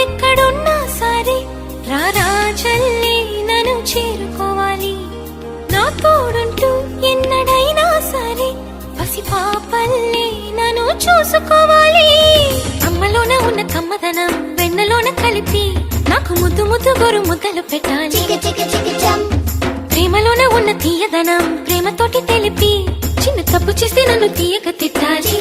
ఎక్కడున్నా సరే రారా చెల్లి నన్ను చేరుకోవాలి. నా తోడుంటూ ఎన్నడైనా సరే పసి పాపల్లే నన్ను చూసుకోవాలి. అమ్మలోన ఉన్న కమ్మదనం వెన్నలోన కలిపి నాకు ముద్దు ముద్దు గొరు ముద్దలు పెట్టాలి. ప్రేమలోన ఉన్న తీయదనం ప్రేమతోటి తెలిపి చిన్న తప్పు చేస్తే నన్ను తీయక తిట్టాలి.